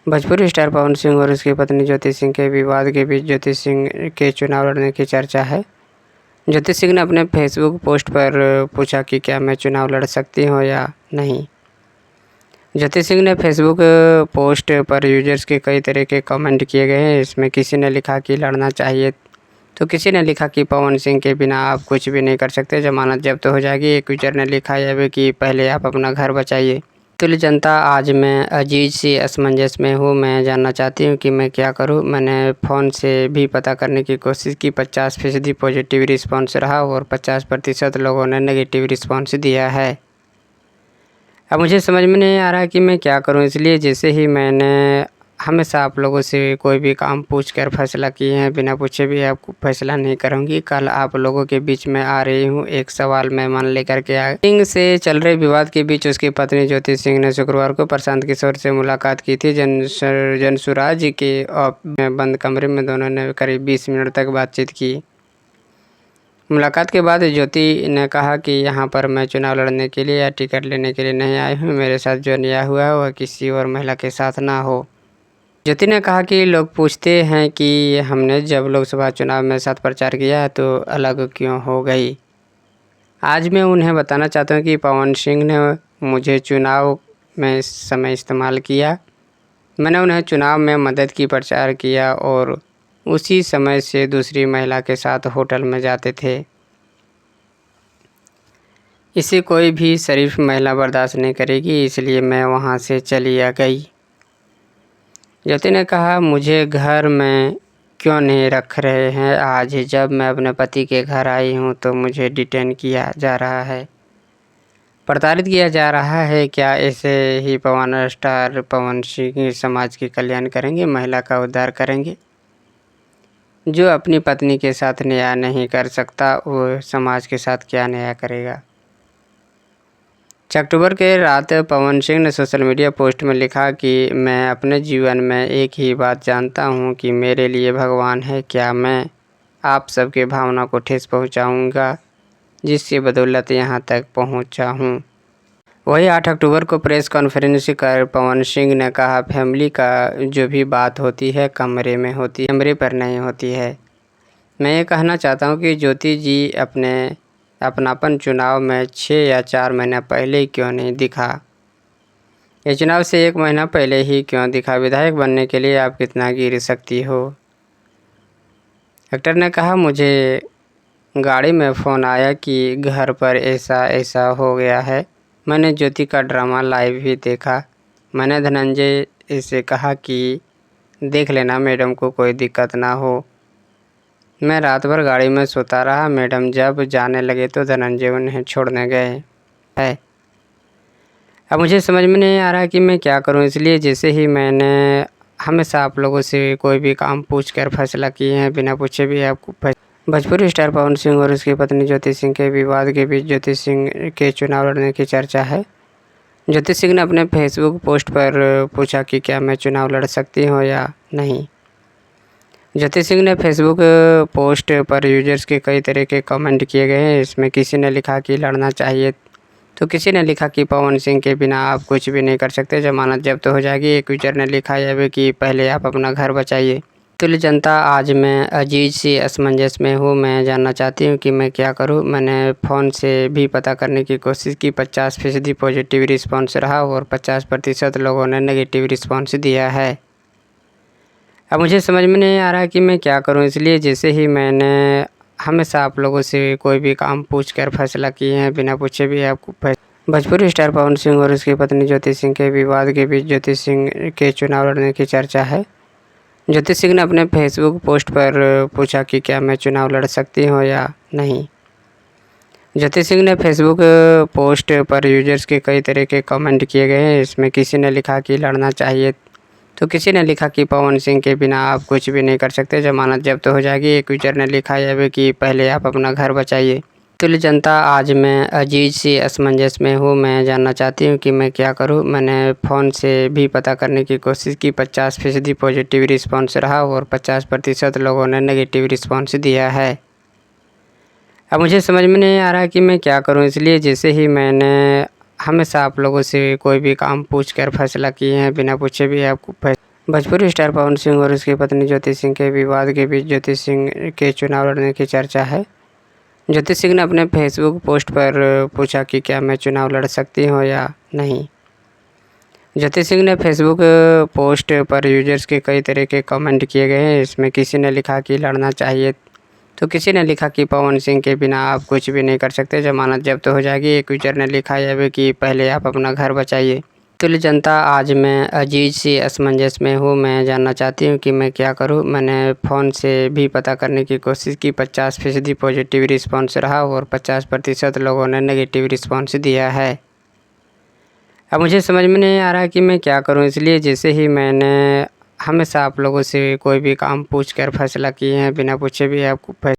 Bhojpuri star Pawan Singh और उसकी पत्नी ज्योति सिंह के विवाद के बीच ज्योति सिंह के चुनाव लड़ने की चर्चा है। ज्योति सिंह ने अपने फेसबुक पोस्ट पर पूछा कि क्या मैं चुनाव लड़ सकती हूं या नहीं। ज्योति सिंह ने फेसबुक पोस्ट पर यूजर्स के कई तरह के कमेंट किए गए हैं। इसमें किसी ने लिखा कि लड़ना चाहिए, तो किसी ने लिखा कि पवन सिंह के बिना आप कुछ भी नहीं कर सकते, जमानत जब्त हो जाएगी। एक यूजर ने लिखा यह भी कि पहले आप अपना घर बचाइए। तुल्य जनता, आज मैं अजीज सी असमंजस में हूँ। मैं जानना चाहती हूँ कि मैं क्या करूँ। मैंने फ़ोन से भी पता करने की कोशिश की। 50% पॉजिटिव रिस्पॉन्स रहा और 50% लोगों ने नेगेटिव रिस्पॉन्स दिया है। अब मुझे समझ में नहीं आ रहा कि मैं क्या करूँ। इसलिए जैसे ही मैंने हमेशा आप लोगों से कोई भी काम पूछ कर फैसला किए हैं, बिना पूछे भी आपको फैसला नहीं करूंगी। कल आप लोगों के बीच में आ रही हूं। एक सवाल मैं मान लेकर के आ सिंह से चल रहे विवाद के बीच उसकी पत्नी ज्योति सिंह ने शुक्रवार को प्रशांत किशोर से मुलाकात की थी। जनसुराज के बंद कमरे में दोनों ने करीब 20 मिनट तक बातचीत की। मुलाकात के बाद ज्योति ने कहा कि यहाँ पर मैं चुनाव लड़ने के लिए या टिकट लेने के लिए नहीं आई हूँ। मेरे साथ जो अन्याय हुआ है वह किसी और महिला के साथ ना हो। ज्योति ने कहा कि लोग पूछते हैं कि हमने जब लोकसभा चुनाव में साथ प्रचार किया तो अलग क्यों हो गई। आज मैं उन्हें बताना चाहता हूँ कि पवन सिंह ने मुझे चुनाव में समय इस्तेमाल किया। मैंने उन्हें चुनाव में मदद की, प्रचार किया और उसी समय से दूसरी महिला के साथ होटल में जाते थे। इसे कोई भी शरीफ महिला बर्दाश्त नहीं करेगी, इसलिए मैं वहाँ से चली आ गई। ज्योति ने कहा, मुझे घर में क्यों नहीं रख रहे हैं। आज जब मैं अपने पति के घर आई हूँ तो मुझे डिटेन किया जा रहा है, प्रताड़ित किया जा रहा है। क्या ऐसे ही पवन स्टार पवन सिंह समाज के कल्याण करेंगे, महिला का उद्धार करेंगे? जो अपनी पत्नी के साथ न्याय नहीं कर सकता वो समाज के साथ क्या न्याय करेगा। 6 अक्टूबर के रात पवन सिंह ने सोशल मीडिया पोस्ट में लिखा कि मैं अपने जीवन में एक ही बात जानता हूं कि मेरे लिए भगवान है। क्या मैं आप सबके भावना को ठेस पहुंचाऊंगा जिसकी बदौलत यहां तक पहुंचा हूं। वही 8 अक्टूबर को प्रेस कॉन्फ्रेंस कर पवन सिंह ने कहा, फैमिली का जो भी बात होती है कमरे में होती है, कैमरे पर नहीं होती है। मैं ये कहना चाहता हूँ कि ज्योति जी अपनापन चुनाव में 6 या 4 महीना पहले ही क्यों नहीं दिखा। ये चुनाव से 1 महीना पहले ही क्यों दिखा। विधायक बनने के लिए आप कितना गिर सकती हो। एक्टर ने कहा, मुझे गाड़ी में फ़ोन आया कि घर पर ऐसा ऐसा हो गया है। मैंने ज्योति का ड्रामा लाइव ही देखा। मैंने धनंजय से कहा कि देख लेना मैडम को कोई दिक्कत ना हो। मैं रात भर गाड़ी में सोता रहा। मैडम जब जाने लगे तो धनंजय उन्हें छोड़ने गए है। अब मुझे समझ में नहीं आ रहा कि मैं क्या करूं। इसलिए जैसे ही मैंने हमेशा आप लोगों से कोई भी काम पूछ कर फैसला किए हैं, बिना पूछे भी आपको भोजपुरी स्टार पवन सिंह और उसकी पत्नी ज्योति सिंह के विवाद के बीच ज्योति सिंह के चुनाव लड़ने की चर्चा है। ज्योति सिंह ने अपने फेसबुक पोस्ट पर पूछा कि क्या मैं चुनाव लड़ सकती हूँ या नहीं। ज्योति सिंह ने फेसबुक पोस्ट पर यूजर्स के कई तरह के कमेंट किए गए हैं। इसमें किसी ने लिखा कि लड़ना चाहिए, तो किसी ने लिखा कि पवन सिंह के बिना आप कुछ भी नहीं कर सकते, जमानत जब्त हो जाएगी। एक यूजर ने लिखा यह भी कि पहले आप अपना घर बचाइए। तुल्य जनता, आज मैं अजीज सी असमंजस में हूँ। मैं जानना चाहती हूँ कि मैं क्या करूँ। मैंने फ़ोन से भी पता करने की कोशिश की। 50% पॉजिटिव रिस्पॉन्स रहा और 50% लोगों ने नेगेटिव रिस्पॉन्स दिया है। अब मुझे समझ में नहीं आ रहा कि मैं क्या करूं। इसलिए जैसे ही मैंने हमेशा आप लोगों से कोई भी काम पूछ कर फैसला किए हैं, बिना पूछे भी आपको भोजपुरी स्टार पवन सिंह और उसकी पत्नी ज्योति सिंह के विवाद के बीच ज्योति सिंह के चुनाव लड़ने की चर्चा है। ज्योति सिंह ने अपने फेसबुक पोस्ट पर पूछा कि क्या मैं चुनाव लड़ सकती हूँ या नहीं। ज्योति सिंह ने फेसबुक पोस्ट पर यूजर्स के कई तरह के कमेंट किए गए हैं। इसमें किसी ने लिखा कि लड़ना चाहिए, तो किसी ने लिखा कि पवन सिंह के बिना आप कुछ भी नहीं कर सकते, जमानत जब्त हो जाएगी। एक यूजर ने लिखा यह भी कि पहले आप अपना घर बचाइए। तुल्य जनता, आज मैं अजीज सी असमंजस में हूँ। मैं जानना चाहती हूँ कि मैं क्या करूँ। मैंने फ़ोन से भी पता करने की कोशिश की। 50% पॉजिटिव रिस्पॉन्स रहा और 50% लोगों ने नेगेटिव रिस्पॉन्स दिया है। अब मुझे समझ में नहीं आ रहा कि मैं क्या करूं। इसलिए जैसे ही मैंने हमेशा आप लोगों से कोई भी काम पूछ कर फैसला किए हैं, बिना पूछे भी आपको भोजपुरी स्टार पवन सिंह और उसकी पत्नी ज्योति सिंह के विवाद के बीच ज्योति सिंह के चुनाव लड़ने की चर्चा है। ज्योति सिंह ने अपने फेसबुक पोस्ट पर पूछा कि क्या मैं चुनाव लड़ सकती हूँ या नहीं। ज्योति सिंह ने फेसबुक पोस्ट पर यूजर्स के कई तरह के कमेंट किए गए हैं। इसमें किसी ने लिखा कि लड़ना चाहिए, तो किसी ने लिखा कि पवन सिंह के बिना आप कुछ भी नहीं कर सकते, जमानत जब्त हो जाएगी। एक यूजर ने लिखा यह भी कि पहले आप अपना घर बचाइए। तुल्य जनता, आज मैं अजीज सी असमंजस में हूँ। मैं जानना चाहती हूँ कि मैं क्या करूँ। मैंने फ़ोन से भी पता करने की कोशिश की, 50% पॉजिटिव रिस्पॉन्स रहा और 50% लोगों ने नेगेटिव रिस्पॉन्स दिया है। अब मुझे समझ में नहीं आ रहा कि मैं क्या करूं, इसलिए जैसे ही मैंने हमेशा आप लोगों से कोई भी काम पूछ कर फैसला किए हैं, बिना पूछे भी आपको